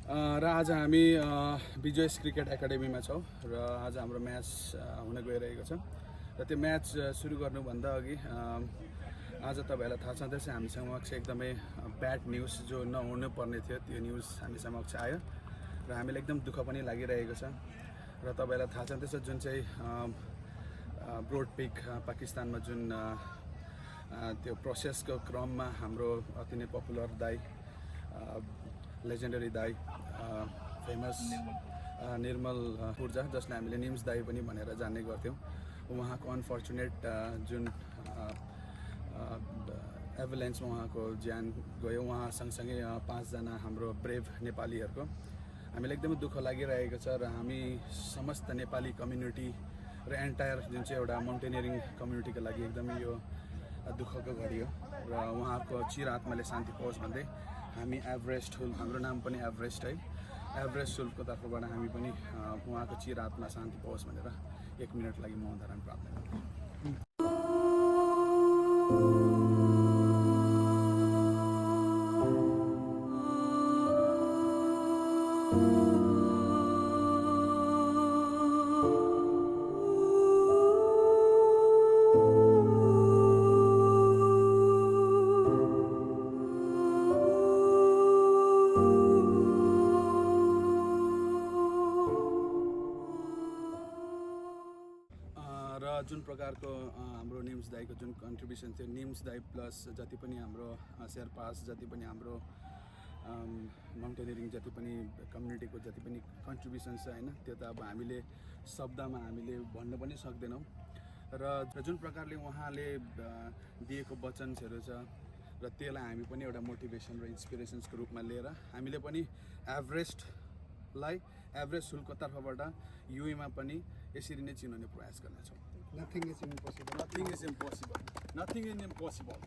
र आज हामी विजयस क्रिकेट एकाडेमीमा छौँ र आज हाम्रो म्याच हुन गइरहेको छ र त्यो म्याच सुरु गर्नुभन्दा अघि आज तपाईहरुलाई थाहा छँदैछ हामी समक्ष एकदमै ब्याड न्यूज जो नहुनु पर्ने थियो त्यो न्यूज हामी समक्ष आयो र हामीलाई एकदम दुःख पनि लागिरहेको छ र तपाईहरुलाई थाहा छँदैछ जुन चाहिँ ब्रोड पिक पाकिस्तानमा जुन त्यो प्रोसेसको क्रममा हाम्रो अति नै पपुलर दाइ लेजेन्डरी दाइ फेमस निर्मल पूर्जा जसलाई हामीले निम्स दाइ पनि भनेर जान्ने गर्थ्यौँ उहाँको अनफर्चुनेट जुन एभलेन्समा उहाँको ज्यान गयो उहाँ सँगसँगै 5 जना हाम्रो ब्रेभ नेपालीहरूको हामीलाई एकदमै दुःख लागिरहेको छ र हामी समस्त नेपाली कम्युनिटी र एन्टायर जुन चाहिँ एउटा माउन्टेनियरिङ कम्युनिटीको लागि एकदमै यो दुःखको घडी हो र उहाँको चिर आत्माले शान्ति पाओस् भन्दै हामी एभरेस्ट हुल हाम्रो नाम पनि एभरेस्ट है एभरेस्ट हुलको तर्फबाट हामी पनि उहाँको चिर आत्मा शान्ति पाओस् भनेर 1 मिनट लागि मौन धारण प्रार्थना गर्छौँ। र जुन प्रकारको हाम्रो निम्स दाइको जुन कन्ट्रिब्युसन थियो निम्स दाइ प्लस जति पनि हाम्रो शेर्पास जति पनि हाम्रो माउन्टेनियरिङ जति पनि कम्युनिटीको जति पनि कन्ट्रिब्युसन छ हैन त्यो त अब हामीले शब्दमा हामीले भन्न पनि सक्दैनौँ र जुन प्रकारले उहाँले दिएको वचनहरू छ र त्यसलाई हामी पनि एउटा मोटिभेसन र इन्स्पिरेसन्सको रूपमा लिएर हामीले पनि एभरेस्ट हुलको तर्फबाट युएमा पनि यसरी नै चिनाउने प्रयास गर्नेछौँ। Nothing is impossible. Nothing is impossible. Nothing is impossible.